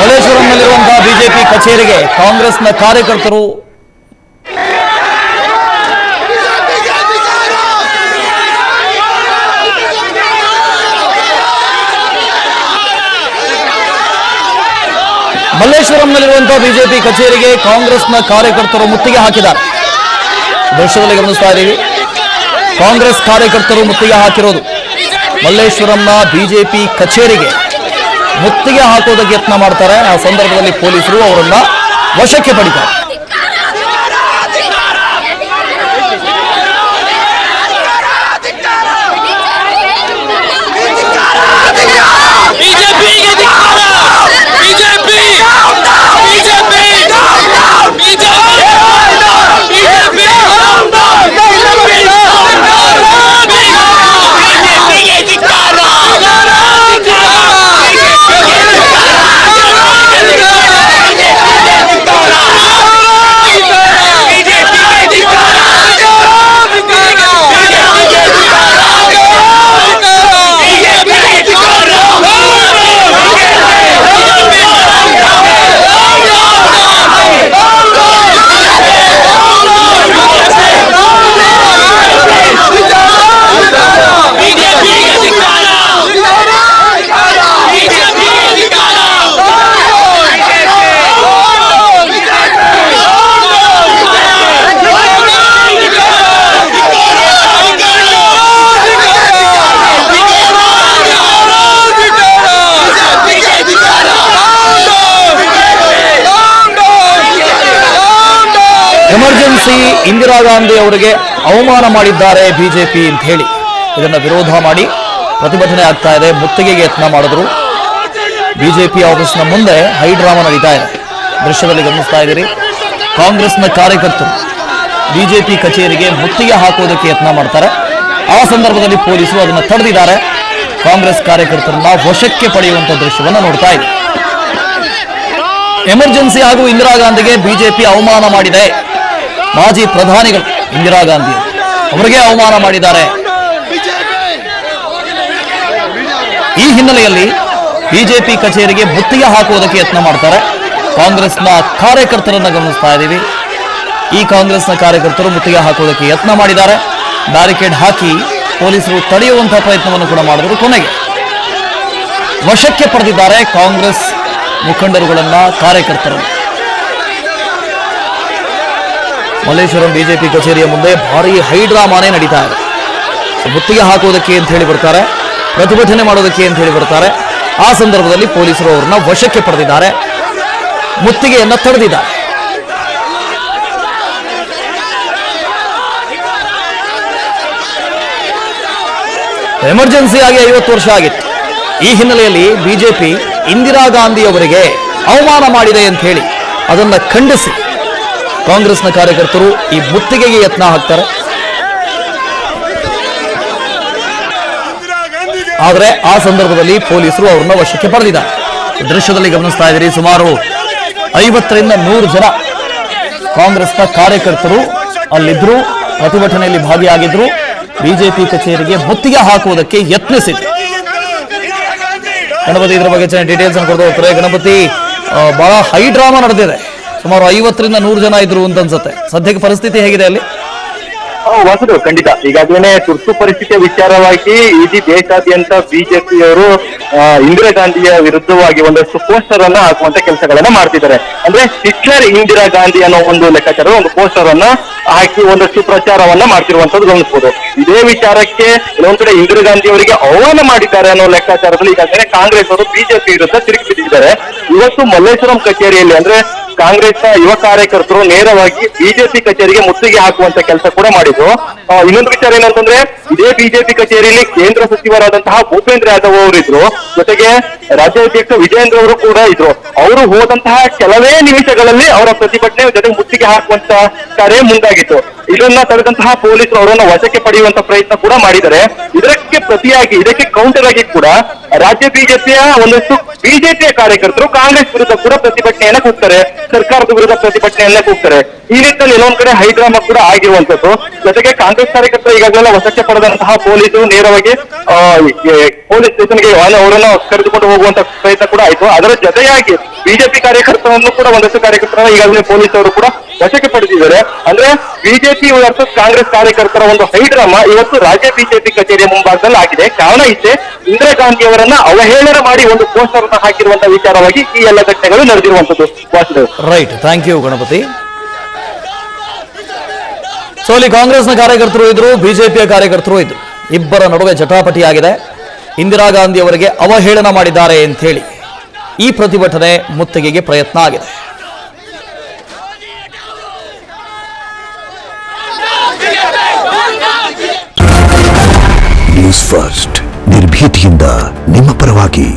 ಮಲ್ಲೇಶ್ವರಂನಲ್ಲಿರುವಂತಹ BJP ಕಚೇರಿಗೆ ಕಾಂಗ್ರೆಸ್ನ ಕಾರ್ಯಕರ್ತರು ಬಿಜೆಪಿ ಕಚೇರಿಗೆ ಕಾಂಗ್ರೆಸ್ನ ಕಾರ್ಯಕರ್ತರು ಮುತ್ತಿಗೆ ಹಾಕಿದ್ದಾರೆ. ದೃಶ್ಯದಲ್ಲಿ ಗಮನಿಸ್ತಾ ಇದ್ದೀವಿ, ಕಾಂಗ್ರೆಸ್ ಕಾರ್ಯಕರ್ತರು ಮುತ್ತಿಗೆ ಹಾಕಿರೋದು. ಮಲ್ಲೇಶ್ವರಂನ ಬಿಜೆಪಿ ಕಚೇರಿಗೆ ಮುತ್ತಿಗೆ ಹಾಕೋದಕ್ಕೆ ಯತ್ನ ಮಾಡ್ತಾರೆ. ಆ ಸಂದರ್ಭದಲ್ಲಿ ಪೊಲೀಸರು ಅವರನ್ನ ವಶಕ್ಕೆ ಪಡಿತಾರೆ. ಎಮರ್ಜೆನ್ಸಿ ಇಂದಿರಾ ಗಾಂಧಿ ಅವರಿಗೆ ಅವಮಾನ ಮಾಡಿದ್ದಾರೆ ಬಿಜೆಪಿ ಅಂತ ಹೇಳಿ ಇದನ್ನ ವಿರೋಧ ಮಾಡಿ ಪ್ರತಿಭಟನೆ ಆಗ್ತಾ ಇದೆ. ಮುತ್ತಿಗೆಗೆ ಯತ್ನ ಮಾಡಿದ್ರು. ಬಿಜೆಪಿ ಆಫೀಸ್ನ ಮುಂದೆ ಹೈಡ್ರಾಮಾ ನಡೀತಾ ಇದೆ. ದೃಶ್ಯದಲ್ಲಿ ಗಮನಿಸ್ತಾ ಇದ್ದೀರಿ, ಕಾಂಗ್ರೆಸ್ನ ಕಾರ್ಯಕರ್ತರು ಬಿಜೆಪಿ ಕಚೇರಿಗೆ ಮುತ್ತಿಗೆ ಹಾಕೋದಕ್ಕೆ ಯತ್ನ ಮಾಡ್ತಾರೆ. ಆ ಸಂದರ್ಭದಲ್ಲಿ ಪೊಲೀಸರು ಅದನ್ನು ತಡೆದಿದ್ದಾರೆ. ಕಾಂಗ್ರೆಸ್ ಕಾರ್ಯಕರ್ತರನ್ನ ವಶಕ್ಕೆ ಪಡೆಯುವಂತ ದೃಶ್ಯವನ್ನು ನೋಡ್ತಾ ಇದೆ. ಎಮರ್ಜೆನ್ಸಿ ಹಾಗೂ ಇಂದಿರಾ ಗಾಂಧಿಗೆ ಬಿಜೆಪಿ ಅವಮಾನ ಮಾಡಿದೆ. ಮಾಜಿ ಪ್ರಧಾನಿಗಳು ಇಂದಿರಾ ಗಾಂಧಿ ಅವರಿಗೆ ಅವಮಾನ ಮಾಡಿದ್ದಾರೆ. ಈ ಹಿನ್ನೆಲೆಯಲ್ಲಿ ಬಿಜೆಪಿ ಕಚೇರಿಗೆ ಮುತ್ತಿಗೆ ಹಾಕುವುದಕ್ಕೆ ಯತ್ನ ಮಾಡ್ತಾರೆ. ಕಾಂಗ್ರೆಸ್ನ ಕಾರ್ಯಕರ್ತರನ್ನ ಗಮನಿಸ್ತಾ ಇದ್ದೀವಿ. ಈ ಕಾಂಗ್ರೆಸ್ನ ಕಾರ್ಯಕರ್ತರು ಮುತ್ತಿಗೆ ಹಾಕುವುದಕ್ಕೆ ಯತ್ನ ಮಾಡಿದ್ದಾರೆ. ಬ್ಯಾರಿಕೇಡ್ ಹಾಕಿ ಪೊಲೀಸರು ತಡೆಯುವಂತಹ ಪ್ರಯತ್ನವನ್ನು ಕೂಡ ಮಾಡಿದ್ರು. ಕೊನೆಗೆ ವಶಕ್ಕೆ ಪಡೆದಿದ್ದಾರೆ ಕಾಂಗ್ರೆಸ್ ಮುಖಂಡರುಗಳನ್ನ, ಕಾರ್ಯಕರ್ತರನ್ನು. ಮಲ್ಲೇಶ್ವರಂ ಬಿಜೆಪಿ ಕಚೇರಿಯ ಮುಂದೆ ಭಾರಿ ಹೈಡ್ರಾಮಾನೇ ನಡೀತಾ ಇದೆ. ಮುತ್ತಿಗೆ ಹಾಕುವುದಕ್ಕೆ ಅಂತ ಹೇಳಿ ಬರ್ತಾರೆ, ಪ್ರತಿಭಟನೆ ಮಾಡೋದಕ್ಕೆ ಅಂತ ಹೇಳಿ ಬರ್ತಾರೆ. ಆ ಸಂದರ್ಭದಲ್ಲಿ ಪೊಲೀಸರು ಅವರನ್ನ ವಶಕ್ಕೆ ಪಡೆದಿದ್ದಾರೆ, ಮುತ್ತಿಗೆಯನ್ನ ತಡೆದಿದ್ದಾರೆ. ಎಮರ್ಜೆನ್ಸಿ ಆಗಿ 50 ವರ್ಷ ಆಗಿತ್ತು. ಈ ಹಿನ್ನೆಲೆಯಲ್ಲಿ ಬಿಜೆಪಿ ಇಂದಿರಾ ಗಾಂಧಿ ಅವರಿಗೆ ಅವಮಾನ ಮಾಡಿದೆ ಅಂತ ಹೇಳಿ ಅದನ್ನ ಖಂಡಿಸಿ ಕಾಂಗ್ರೆಸ್ನ ಕಾರ್ಯಕರ್ತರು ಈ ಮುತ್ತಿಗೆಗೆ ಯತ್ನ ಹಾಕ್ತಾರೆ. ಆದರೆ ಆ ಸಂದರ್ಭದಲ್ಲಿ ಪೊಲೀಸರು ಅವರನ್ನ ವಶಕ್ಕೆ ಪಡೆದಿದ್ದಾರೆ. ದೃಶ್ಯದಲ್ಲಿ ಗಮನಿಸ್ತಾ ಇದ್ದೀರಿ, ಸುಮಾರು 50ರಿಂದ 100 ಜನ ಕಾಂಗ್ರೆಸ್ನ ಕಾರ್ಯಕರ್ತರು ಅಲ್ಲಿದ್ರು, ಪ್ರತಿಭಟನೆಯಲ್ಲಿ ಭಾಗಿಯಾಗಿದ್ರು. ಬಿಜೆಪಿ ಕಚೇರಿಗೆ ಮುತ್ತಿಗೆ ಹಾಕುವುದಕ್ಕೆ ಯತ್ನಿಸಿದ್ರು. ಗಣಪತಿ ಇದ್ರ ಬಗ್ಗೆ ಚೆನ್ನಾಗಿ ಡೀಟೇಲ್ಸ್ ಅನ್ನು ಕೊಡ್ತಾ ಹೋಗ್ತಾರೆ. ಗಣಪತಿ, ಬಹಳ ಹೈ ಡ್ರಾಮಾ ನಡೆದಿದೆ. ಸುಮಾರು 50ರಿಂದ 100 ಜನ ಇದ್ರು ಅಂತ ಅನ್ಸುತ್ತೆ. ಸದ್ಯಕ್ಕೆ ಪರಿಸ್ಥಿತಿ ಹೇಗಿದೆ ಅಲ್ಲಿ? ವಾಸುದೇವ್, ಖಂಡಿತ ಈಗಾಗಲೇ ತುರ್ತು ಪರಿಸ್ಥಿತಿಯ ವಿಚಾರವಾಗಿ ಇಡೀ ದೇಶಾದ್ಯಂತ ಬಿಜೆಪಿಯವರು ಇಂದಿರಾ ಗಾಂಧಿಯ ವಿರುದ್ಧವಾಗಿ ಒಂದಷ್ಟು ಪೋಸ್ಟರ್ ಅನ್ನ ಹಾಕುವಂತ ಕೆಲಸಗಳನ್ನ ಮಾಡ್ತಿದ್ದಾರೆ. ಅಂದ್ರೆ ಹಿಟ್ಲರ್ ಇಂದಿರಾ ಗಾಂಧಿ ಅನ್ನೋ ಒಂದು ಲೆಕ್ಕಾಚಾರ, ಒಂದು ಪೋಸ್ಟರ್ ಅನ್ನ ಹಾಕಿ ಒಂದಷ್ಟು ಪ್ರಚಾರವನ್ನ ಮಾಡ್ತಿರುವಂತದ್ದು ಗಮನಿಸಬಹುದು. ಇದೇ ವಿಚಾರಕ್ಕೆ ಇನ್ನೊಂದ್ ಕಡೆ ಇಂದಿರಾ ಗಾಂಧಿ ಅವರಿಗೆ ಅವಮಾನ ಮಾಡಿದ್ದಾರೆ ಅನ್ನೋ ಲೆಕ್ಕಾಚಾರದಲ್ಲಿ ಈಗಾಗಲೇ ಕಾಂಗ್ರೆಸ್ ಅವರು ಬಿಜೆಪಿ ವಿರುದ್ಧ ತಿರುಗಿ ಬಿದ್ದಿದ್ದಾರೆ. ಇವತ್ತು ಮಲ್ಲೇಶ್ವರಂ ಕಚೇರಿಯಲ್ಲಿ ಅಂದ್ರೆ ಕಾಂಗ್ರೆಸ್ನ ಯುವ ಕಾರ್ಯಕರ್ತರು ನೇರವಾಗಿ ಬಿಜೆಪಿ ಕಚೇರಿಗೆ ಮುತ್ತಿಗೆ ಹಾಕುವಂತ ಕೆಲಸ ಕೂಡ ಮಾಡಿದ್ರು. ಇನ್ನೊಂದು ವಿಚಾರ ಏನಂತಂದ್ರೆ, ಇದೇ ಬಿಜೆಪಿ ಕಚೇರಿಯಲ್ಲಿ ಕೇಂದ್ರ ಸಚಿವರಾದಂತಹ ಭೂಪೇಂದ್ರ ಯಾದವ್ ಅವರಿದ್ರು, ಜೊತೆಗೆ ರಾಜ್ಯಾಧ್ಯಕ್ಷ ವಿಜಯೇಂದ್ರ ಅವರು ಕೂಡ ಇದ್ರು. ಅವರು ಹೋದಂತಹ ಕೆಲವೇ ನಿಮಿಷಗಳಲ್ಲಿ ಅವರ ಪ್ರತಿಭಟನೆ ಜೊತೆಗೆ ಮುತ್ತಿಗೆ ಹಾಕುವಂತ ಕಾರ್ಯ ಮುಂದಾಗಿತ್ತು. ಇದನ್ನ ತಡೆದಂತಹ ಪೊಲೀಸರು ಅವರನ್ನು ವಶಕ್ಕೆ ಪಡೆಯುವಂತ ಪ್ರಯತ್ನ ಕೂಡ ಮಾಡಿದ್ದಾರೆ. ಇದಕ್ಕೆ ಪ್ರತಿಯಾಗಿ, ಇದಕ್ಕೆ ಕೌಂಟರ್ ಆಗಿ ಕೂಡ ರಾಜ್ಯ ಬಿಜೆಪಿಯ ಒಂದಷ್ಟು ಬಿಜೆಪಿಯ ಕಾರ್ಯಕರ್ತರು ಕಾಂಗ್ರೆಸ್ ವಿರುದ್ಧ ಕೂಡ ಪ್ರತಿಭಟನೆಯನ್ನ ಕೂಗ್ತಾರೆ, ಸರ್ಕಾರದ ವಿರುದ್ಧ ಪ್ರತಿಭಟನೆಯನ್ನ ಕೂಗ್ತಾರೆ. ಈ ನಿಟ್ಟಿನಲ್ಲಿ ಇನ್ನೊಂದ್ ಕಡೆ ಹೈಡ್ರಾಮಾ ಕೂಡ ಆಗಿರುವಂತದ್ದು. ಜೊತೆಗೆ ಕಾಂಗ್ರೆಸ್ ಕಾರ್ಯಕರ್ತರು ಈಗಾಗಲೇ ವಶಕ್ಕೆ ಪಡೆದಂತಹ ಪೊಲೀಸರು ನೇರವಾಗಿ ಪೊಲೀಸ್ ಸ್ಟೇಷನ್ಗೆ ಅವರನ್ನ ಕರೆದುಕೊಂಡು ಹೋಗುವಂತ ಪ್ರಯತ್ನ ಕೂಡ ಆಯ್ತು. ಅದರ ಜೊತೆಯಾಗಿ ಬಿಜೆಪಿ ಕಾರ್ಯಕರ್ತರನ್ನು ಕೂಡ ಒಂದಷ್ಟು ಕಾರ್ಯಕರ್ತರನ್ನ ಈಗಾಗಲೇ ಪೊಲೀಸರು ಕೂಡ ವಶಕ್ಕೆ ಪಡೆದಿದ್ದಾರೆ. ಅಂದ್ರೆ ಬಿಜೆಪಿ ವರ್ಸಸ್ ಕಾಂಗ್ರೆಸ್ ಕಾರ್ಯಕರ್ತರ ಒಂದು ಹೈಡ್ರಾಮಾ ಇವತ್ತು ರಾಜ್ಯ ಬಿಜೆಪಿ ಕಚೇರಿಯ ಮುಂಭಾಗದಲ್ಲಿ ಆಗಿದೆ. ಕಾರಣ ಇಷ್ಟೇ, ಇಂದಿರಾ ಗಾಂಧಿ ಅವರನ್ನ ಅವಹೇಳನ ಮಾಡಿ ಒಂದು ಪೋಸ್ಟರ್ ಅನ್ನ ಹಾಕಿರುವಂತಹ ವಿಚಾರವಾಗಿ ಈ ಎಲ್ಲ ಘಟನೆಗಳು ನಡೆದಿರುವಂತದ್ದು. Vasudev, right, thank you Ganapati. So ಅಲ್ಲಿ ಕಾಂಗ್ರೆಸ್ನ ಕಾರ್ಯಕರ್ತರು ಇದ್ರು, ಬಿಜೆಪಿಯ ಕಾರ್ಯಕರ್ತರು ಇದ್ರು, ಇಬ್ಬರ ನಡುವೆ ಜಟಾಪಟಿ ಆಗಿದೆ. ಇಂದಿರಾ ಗಾಂಧಿ ಅವರಿಗೆ ಅವಹೇಳನ ಮಾಡಿದ್ದಾರೆ ಅಂತ ಹೇಳಿ ಈ ಪ್ರತಿಭಟನೆ ಮುತ್ತಿಗೆಗೆ ಪ್ರಯತ್ನ ಆಗಿದೆ. ನ್ಯೂಸ್ ಫಸ್ಟ್, ನಿರ್ಭೀತಿಯಿಂದ ನಿಮ್ಮ ಪರವಾಗಿ.